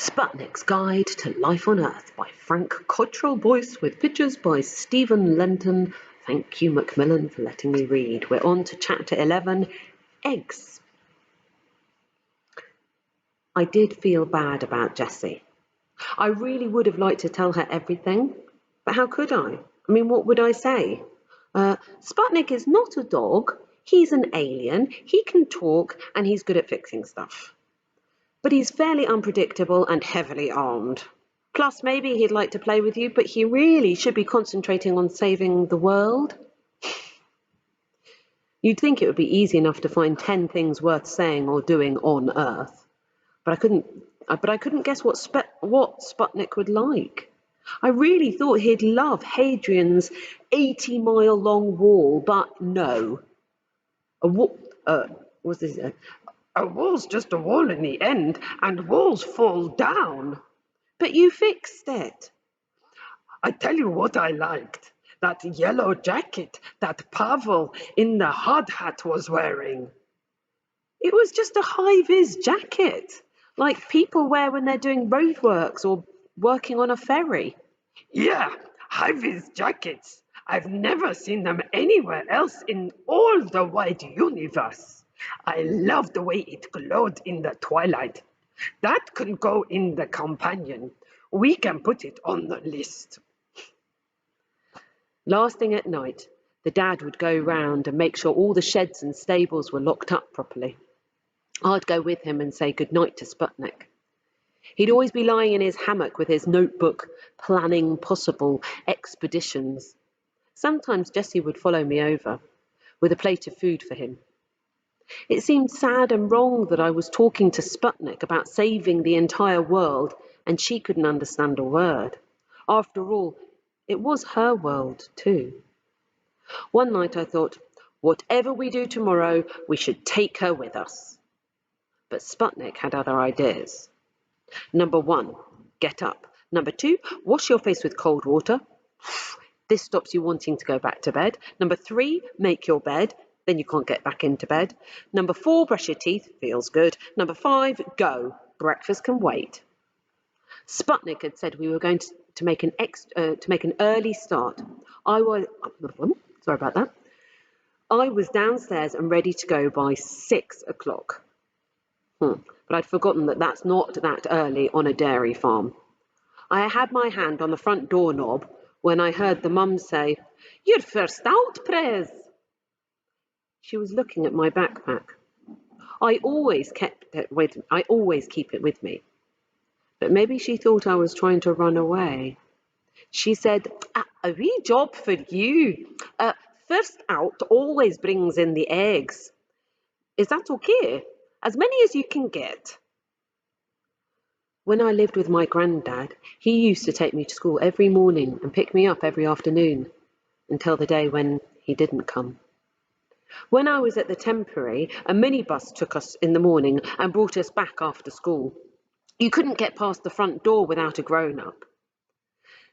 Sputnik's Guide to Life on Earth by Frank Cottrell-Boyce with pictures by Stephen Lenton. Thank you, Macmillan, for letting me read. We're on to chapter 11, Eggs. I did feel bad about Jessie. I really would have liked to tell her everything, but how could I? I mean, what would I say? Sputnik is not a dog. He's an alien. He can talk, and he's good at fixing stuff. But he's fairly unpredictable and heavily armed. Plus, maybe he'd like to play with you, but he really should be concentrating on saving the world. You'd think it would be easy enough to find 10 things worth saying or doing on Earth, but I couldn't guess what Sputnik would like. I really thought he'd love Hadrian's 80-mile-long wall, but no. A wall's just a wall in the end, and walls fall down. But you fixed it. I tell you what I liked. That yellow jacket that Pavel in the hard hat was wearing. It was just a high-vis jacket, like people wear when they're doing roadworks or working on a ferry. Yeah, high-vis jackets. I've never seen them anywhere else in all the wide universe. I love the way it glowed in the twilight. That can go in the companion. We can put it on the list. Last thing at night, the dad would go round and make sure all the sheds and stables were locked up properly. I'd go with him and say goodnight to Sputnik. He'd always be lying in his hammock with his notebook, planning possible expeditions. Sometimes Jessie would follow me over, with a plate of food for him. It seemed sad and wrong that I was talking to Sputnik about saving the entire world, and she couldn't understand a word. After all, it was her world too. One night I thought, whatever we do tomorrow, we should take her with us. But Sputnik had other ideas. Number 1, get up. Number 2, wash your face with cold water. This stops you wanting to go back to bed. Number 3, make your bed. Then you can't get back into bed. Number 4, brush your teeth. Feels good. Number 5, go. Breakfast can wait. Sputnik had said we were going to make an early start. I was downstairs and ready to go by 6 o'clock. But I'd forgotten that that's not that early on a dairy farm. I had my hand on the front doorknob when I heard the mum say, "You're first out, Prez." She was looking at my backpack. I always keep it with me. But maybe she thought I was trying to run away. She said, "A wee job for you. First out always brings in the eggs. Is that okay? As many as you can get." When I lived with my granddad, he used to take me to school every morning and pick me up every afternoon, until the day when he didn't come. When I was at the temporary, a minibus took us in the morning and brought us back after school. You couldn't get past the front door without a grown-up.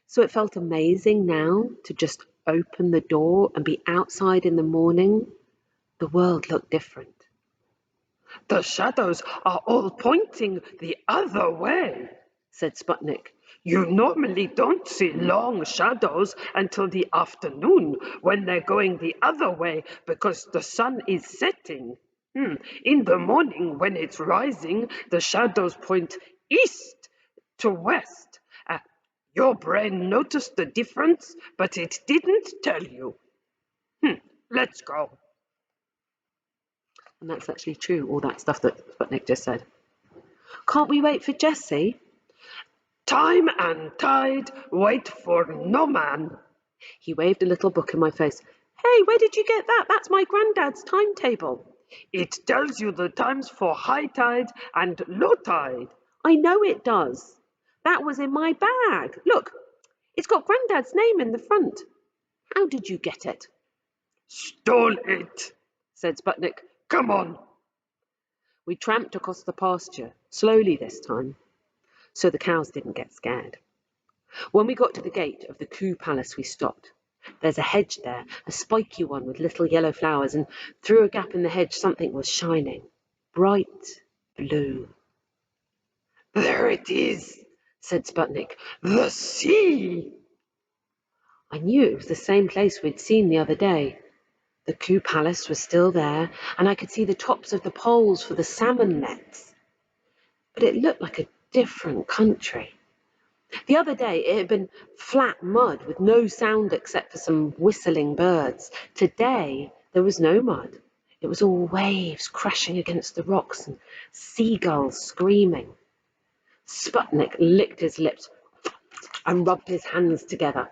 So it felt amazing now to just open the door and be outside in the morning. The world looked different. "The shadows are all pointing the other way," said Sputnik. "You normally don't see long shadows until the afternoon when they're going the other way because the sun is setting. In the morning when it's rising, the shadows point east to west. Your brain noticed the difference, but it didn't tell you. Let's go." And that's actually true, all that stuff that Sputnik just said. "Can't we wait for Jessie?" "Time and tide wait for no man." He waved a little book in my face. "Hey, where did you get that? That's my granddad's timetable." "It tells you the times for high tide and low tide." "I know it does. That was in my bag. Look, it's got Granddad's name in the front. How did you get it?" "Stole it," said Sputnik. "Come on." We tramped across the pasture, slowly this time, so the cows didn't get scared. When we got to the gate of the Coup Palace, we stopped. There's a hedge there, a spiky one with little yellow flowers, and through a gap in the hedge something was shining, bright blue. There it is, said Sputnik. The sea! I knew it was the same place we'd seen the other day. The Coup Palace was still there, and I could see the tops of the poles for the salmon nets. But it looked like a different country. The other day it had been flat mud with no sound except for some whistling birds. Today there was no mud. It was all waves crashing against the rocks and seagulls screaming. Sputnik licked his lips and rubbed his hands together.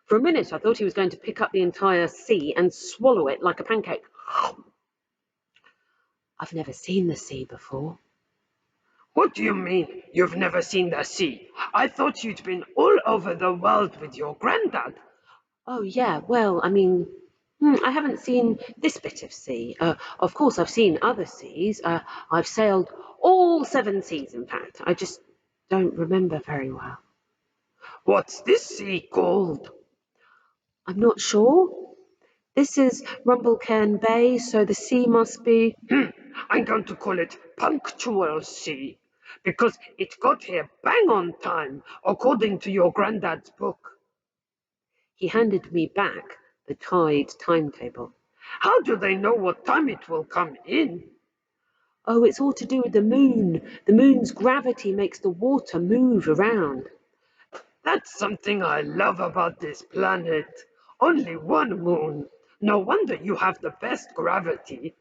For a minute I thought he was going to pick up the entire sea and swallow it like a pancake. I've never seen the sea before. What do you mean, you've never seen the sea? I thought you'd been all over the world with your granddad. Oh, yeah, well, I haven't seen this bit of sea. Of course, I've seen other seas. I've sailed all 7 seas, in fact. I just don't remember very well. What's this sea called? I'm not sure. This is Rumblecairn Bay, so the sea must be... I'm going to call it Punctual Sea, because it got here bang on time, according to your granddad's book. He handed me back the tide timetable. How do they know what time it will come in? Oh, it's all to do with the moon. The moon's gravity makes the water move around. That's something I love about this planet. Only one moon. No wonder you have the best gravity.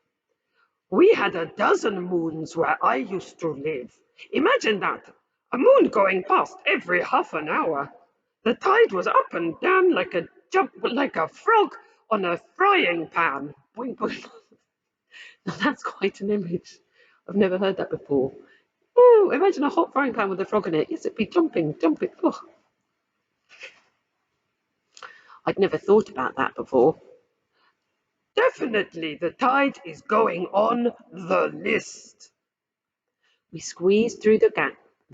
We had a dozen moons where I used to live. Imagine that. A moon going past every half an hour. The tide was up and down like a frog on a frying pan. Boing, boing. Now that's quite an image. I've never heard that before. Oh, imagine a hot frying pan with a frog in it. Yes, it'd be jumping, jumping. Oh. I'd never thought about that before. Definitely the tide is going on the list. We squeezed through the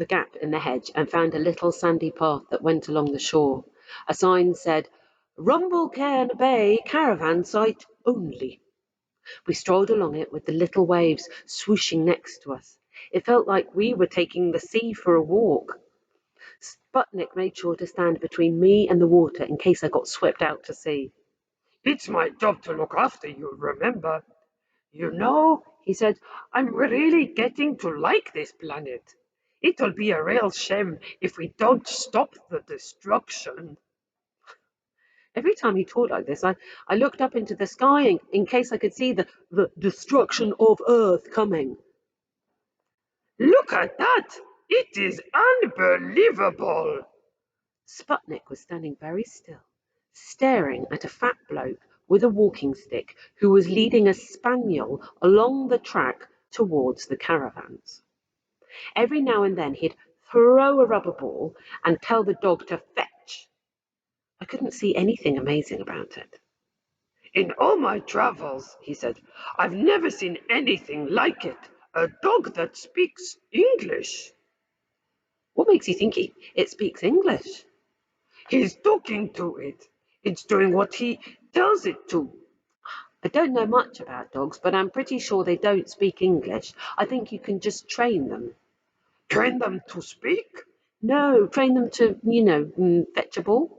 gap in the hedge and found a little sandy path that went along the shore. A sign said, Rumblecairn Bay caravan site only. We strolled along it with the little waves swooshing next to us. It felt like we were taking the sea for a walk. Sputnik made sure to stand between me and the water in case I got swept out to sea. It's my job to look after you, remember? You know, he said, I'm really getting to like this planet. It'll be a real shame if we don't stop the destruction. Every time he talked like this, I looked up into the sky in case I could see the destruction of Earth coming. Look at that! It is unbelievable! Sputnik was standing very still, staring at a fat bloke with a walking stick who was leading a spaniel along the track towards the caravans. Every now and then he'd throw a rubber ball and tell the dog to fetch. I couldn't see anything amazing about it. In all my travels, he said, I've never seen anything like it. A dog that speaks English. What makes you think it speaks English? He's talking to it. It's doing what he tells it to. I don't know much about dogs, but I'm pretty sure they don't speak English. I think you can just train them. Train them to speak? No, train them to, fetch a ball.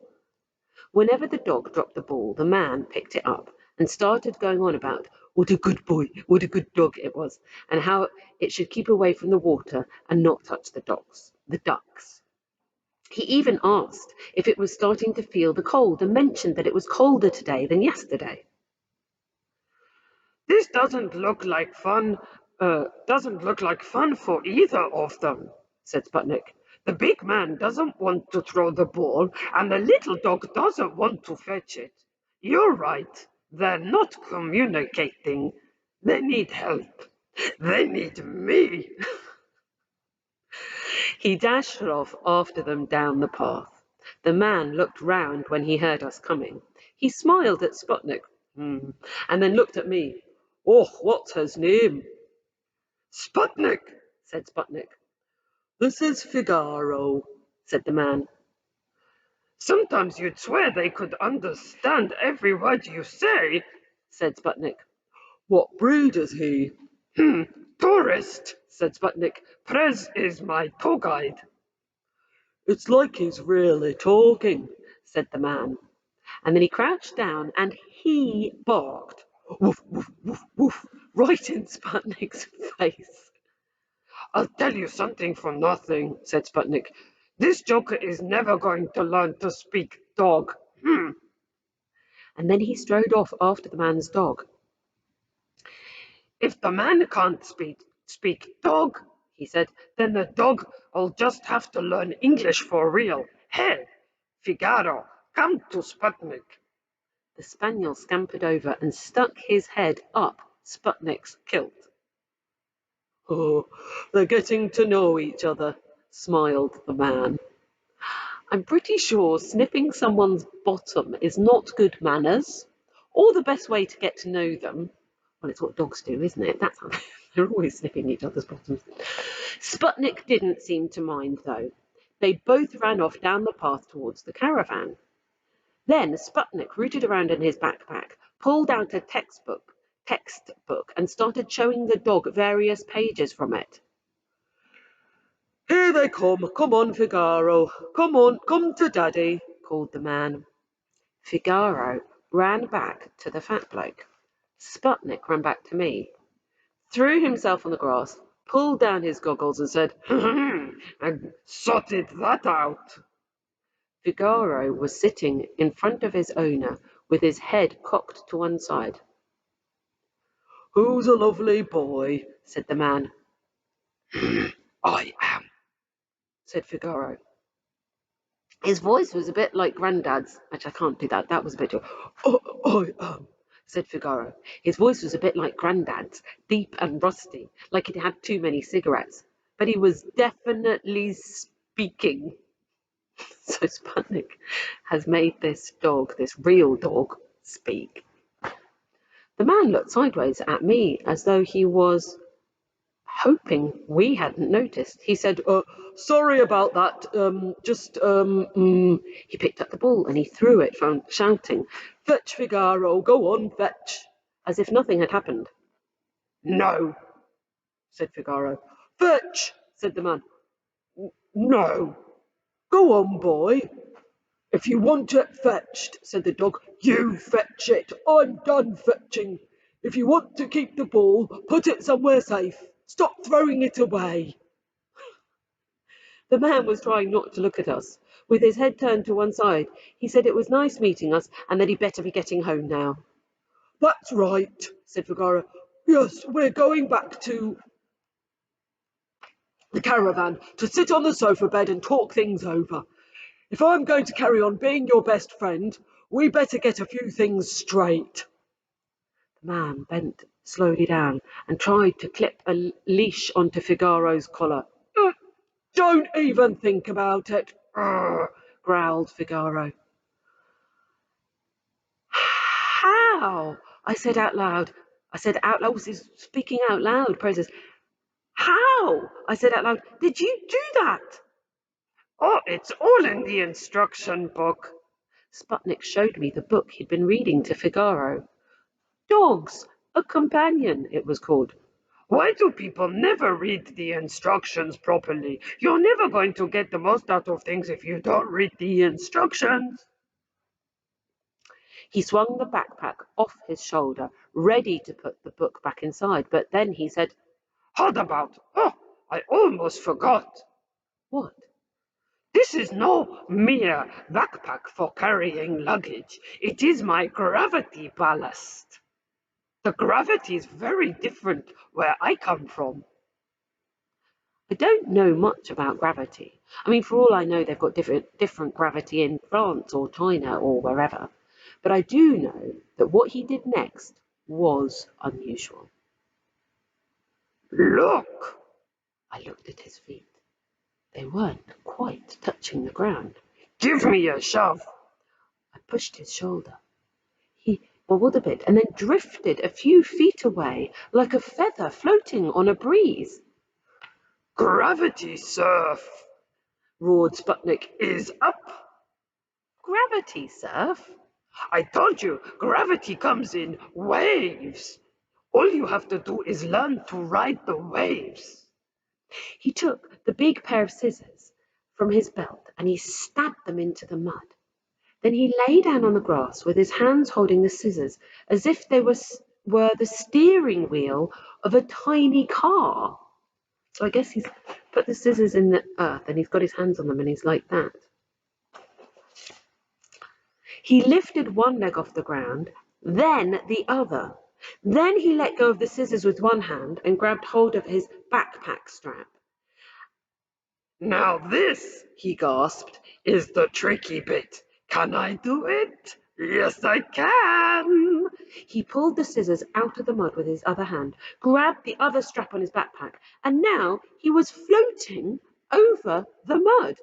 Whenever the dog dropped the ball, the man picked it up and started going on about what a good boy, what a good dog it was, and how it should keep away from the water and not touch the ducks. He even asked if it was starting to feel the cold and mentioned that it was colder today than yesterday. This doesn't look like fun for either of them, said Sputnik. The big man doesn't want to throw the ball, and the little dog doesn't want to fetch it. You're right. They're not communicating. They need help. They need me. He dashed off after them down the path. The man looked round when he heard us coming. He smiled at Sputnik, and then looked at me. Oh, what's his name? Sputnik, Said Sputnik. This is Figaro, said the man. Sometimes you'd swear they could understand every word you say, said Sputnik. What breed is he? Tourist, said Sputnik. Prez is my tour guide. It's like he's really talking, said the man. And then he crouched down and he barked. Woof, woof, woof, woof, right in Sputnik's face. I'll tell you something for nothing, said Sputnik. This joker is never going to learn to speak dog. And then he strode off after the man's dog. If the man can't speak dog, he said, then the dog will just have to learn English for real. Hey, Figaro, come to Sputnik. The spaniel scampered over and stuck his head up Sputnik's kilt. Oh, they're getting to know each other, smiled the man. I'm pretty sure sniffing someone's bottom is not good manners, or the best way to get to know them. Well, it's what dogs do, isn't it? That's how they're always sniffing each other's bottoms. Sputnik didn't seem to mind, though. They both ran off down the path towards the caravan. Then Sputnik rooted around in his backpack, pulled out a textbook, and started showing the dog various pages from it. Here they come. Come on, Figaro. Come on, come to Daddy, called the man. Figaro ran back to the fat bloke. Sputnik ran back to me, threw himself on the grass, pulled down his goggles and said, and sorted that out. Figaro was sitting in front of his owner with his head cocked to one side. Who's a lovely boy? Said the man. I am, said Figaro. His voice was a bit like Grandad's. Actually, I can't do that. That was a bit too. I am, said Figaro. His voice was a bit like Grandad's, deep and rusty, like he'd had too many cigarettes. But he was definitely speaking. So Sputnik has made this dog, this real dog, speak. The man looked sideways at me as though he was hoping we hadn't noticed. He said, sorry about that. He picked up the ball and he threw it, shouting, Fetch, Figaro, go on, fetch, as if nothing had happened. No, said Figaro. Fetch, said the man. No. Go on, boy. If you want it fetched, said the dog, you fetch it. I'm done fetching. If you want to keep the ball, put it somewhere safe. Stop throwing it away. The man was trying not to look at us. With his head turned to one side, he said it was nice meeting us and that he'd better be getting home now. That's right, said Figaro. Yes, we're going back to the caravan to sit on the sofa bed and talk things over. If I'm going to carry on being your best friend, we better get a few things straight. The man bent slowly down and tried to clip a leash onto Figaro's collar. Don't even think about it, growled Figaro. How? I said out loud. Was he speaking out loud? Process. How? I said out loud. Did you do that? Oh, it's all in the instruction book. Sputnik showed me the book he'd been reading to Figaro. Dogs, a companion, it was called. Why do people never read the instructions properly? You're never going to get the most out of things if you don't read the instructions. He swung the backpack off his shoulder, ready to put the book back inside, but then he said, Hold about. Oh, I almost forgot. What? This is no mere backpack for carrying luggage. It is my gravity ballast. The gravity is very different where I come from. I don't know much about gravity. I mean, for all I know, they've got different gravity in France or China or wherever. But I do know that what he did next was unusual. Look! I looked at his feet. They weren't quite touching the ground. Give me a shove. I pushed his shoulder. He wobbled a bit and then drifted a few feet away like a feather floating on a breeze. Gravity surf, roared Sputnik, is up. Gravity surf? I told you, gravity comes in waves. All you have to do is learn to ride the waves. He took the big pair of scissors from his belt and he stabbed them into the mud. Then he lay down on the grass with his hands holding the scissors as if they were the steering wheel of a tiny car. So I guess he's put the scissors in the earth and he's got his hands on them and he's like that. He lifted one leg off the ground, then the other. Then he let go of the scissors with one hand and grabbed hold of his backpack strap. Now this, he gasped, is the tricky bit. Can I do it? Yes, I can. He pulled the scissors out of the mud with his other hand, grabbed the other strap on his backpack, and now he was floating over the mud.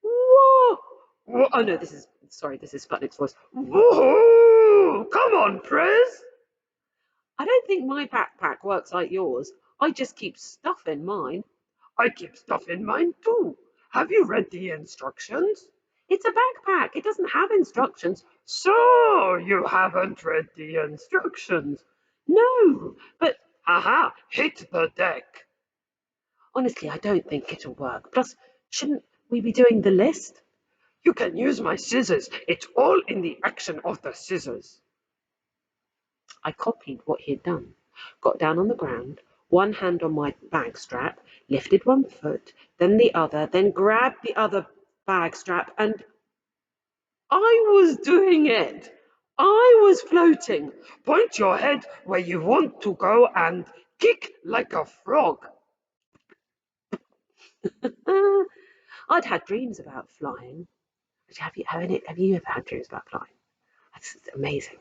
Whoa! Whoa. Oh no, this is Sputnik's voice. Woohoo! Come on, Prez. I don't think my backpack works like yours. I just keep stuff in mine. I keep stuff in mine too. Have you read the instructions? It's a backpack. It doesn't have instructions. So you haven't read the instructions. No, but Haha, hit the deck. honestly, I don't think it'll work. Plus, shouldn't we be doing the list? You can use my scissors. It's all in the action of the scissors. I copied what he had done, got down on the ground, one hand on my bag strap, lifted one foot, then the other, then grabbed the other bag strap, and I was doing it. I was floating. Point your head where you want to go and kick like a frog. I'd had dreams about flying. Have you ever had dreams about flying? That's amazing.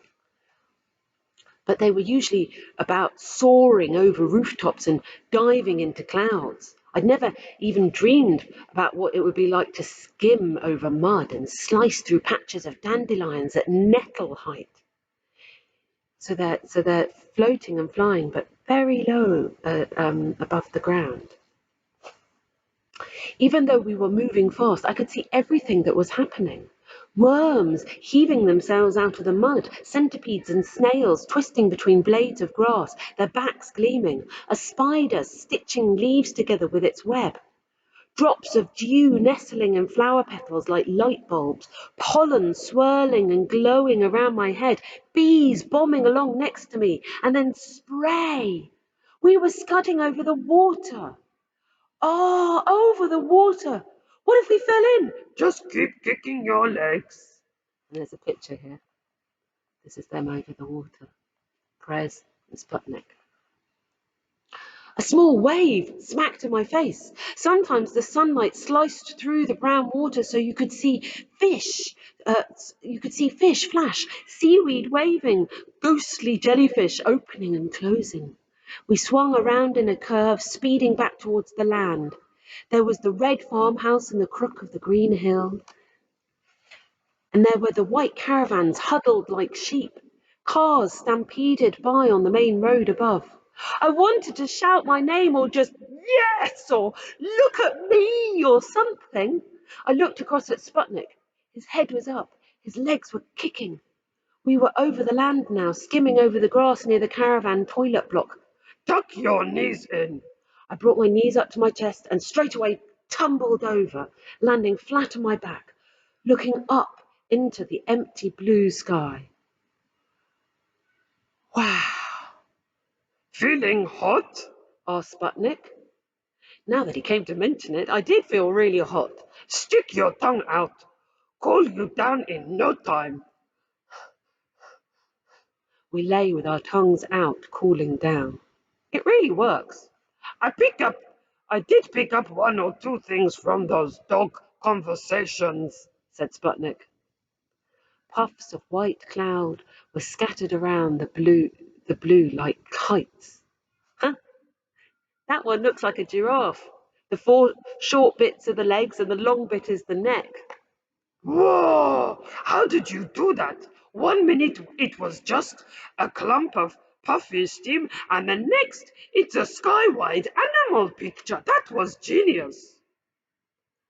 But they were usually about soaring over rooftops and diving into clouds. I'd never even dreamed about what it would be like to skim over mud and slice through patches of dandelions at nettle height. So they're floating and flying, but very low above the ground. Even though we were moving fast, I could see everything that was happening. Worms heaving themselves out of the mud, centipedes and snails twisting between blades of grass, their backs gleaming, a spider stitching leaves together with its web, drops of dew nestling in flower petals like light bulbs, pollen swirling and glowing around my head, bees bombing along next to me, and then spray. We were scudding over the water. Oh, over the water. What if we fell in? Just keep kicking your legs. And there's a picture here. This is them over the water. Prez and Sputnik. A small wave smacked in my face. Sometimes the sunlight sliced through the brown water so you could see fish. You could see fish flash, seaweed waving, ghostly jellyfish opening and closing. We swung around in a curve, speeding back towards the land. There was the red farmhouse in the crook of the green hill, and there were the white caravans huddled like sheep, cars stampeded by on the main road above. I wanted to shout my name or just yes or look at me or something. I looked across at Sputnik. His head was up, his legs were kicking. We were over the land now, skimming over the grass near the caravan toilet block. Tuck your knees in. I brought my knees up to my chest and straight away tumbled over, landing flat on my back, looking up into the empty blue sky. Wow, Feeling hot? asked Sputnik. Now that he came to mention it, I did feel really hot. Stick your tongue out. Cool you down in no time. We lay with our tongues out, cooling down. It really works. I did pick up one or two things from those dog conversations, said Sputnik. Puffs of white cloud were scattered around the blue like kites. Huh? That one looks like a giraffe. The four short bits are the legs and the long bit is the neck. Whoa! How did you do that? 1 minute it was just a clump of puffy steam, and the next it's a skywide animal picture. That was genius.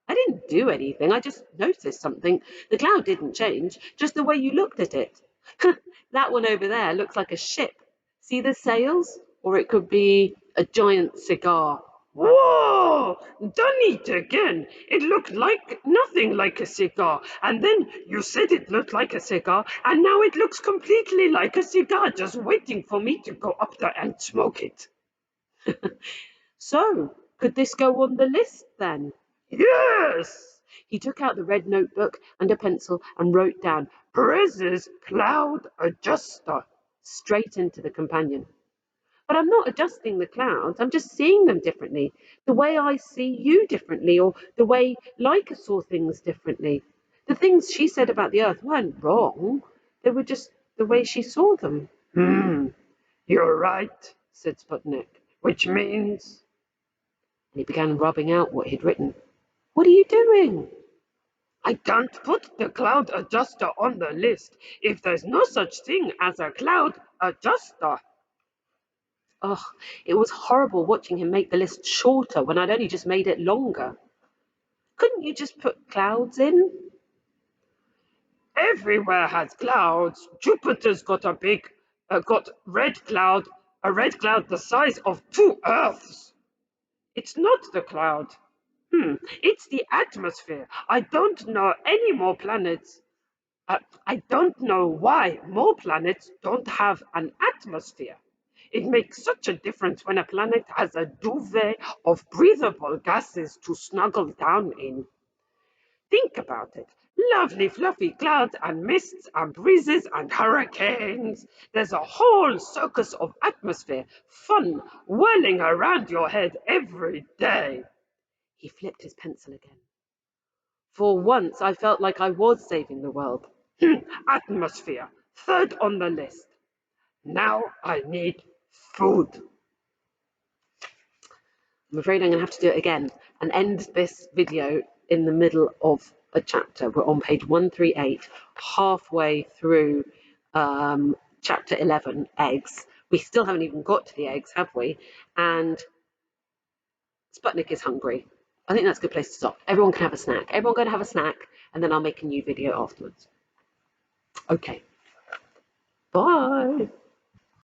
I didn't do anything. I just noticed something. The cloud didn't change, just the way you looked at it. That one over there looks like a ship, See the sails? Or it could be a giant cigar. Whoa! Done it again. It looked like nothing like a cigar. And then you said it looked like a cigar, and now it looks completely like a cigar, just waiting for me to go up there and smoke it. So, could this go on the list then? Yes! He took out the red notebook and a pencil and wrote down Prez's cloud adjuster. straight into the companion. But I'm not adjusting the clouds, I'm just seeing them differently. The way I see you differently, or the way Leica saw things differently. The things she said about the Earth weren't wrong, they were just the way she saw them. You're right, said Sputnik. Which means. And he began rubbing out what he'd written. What are you doing? I can't put the cloud adjuster on the list if there's no such thing as a cloud adjuster. Ugh, it was horrible watching him make the list shorter when I'd only just made it longer. Couldn't you just put clouds in? Everywhere has clouds. Jupiter's got got a red cloud the size of 2 Earths. It's not the cloud. It's the atmosphere. I don't know any more planets. I don't know why more planets don't have an atmosphere. It makes such a difference when a planet has a duvet of breathable gases to snuggle down in. Think about it. Lovely fluffy clouds and mists and breezes and hurricanes. There's a whole circus of atmosphere, fun, whirling around your head every day. He flipped his pencil again. For once, I felt like I was saving the world. Atmosphere, third on the list. Now I need food. I'm afraid I'm going to have to do it again and end this video in the middle of a chapter. We're on page 138, halfway through chapter 11, eggs. We still haven't even got to the eggs, have we? And Sputnik is hungry. I think that's a good place to stop. Everyone can have a snack. Everyone go and have a snack, and then I'll make a new video afterwards. Okay. Bye.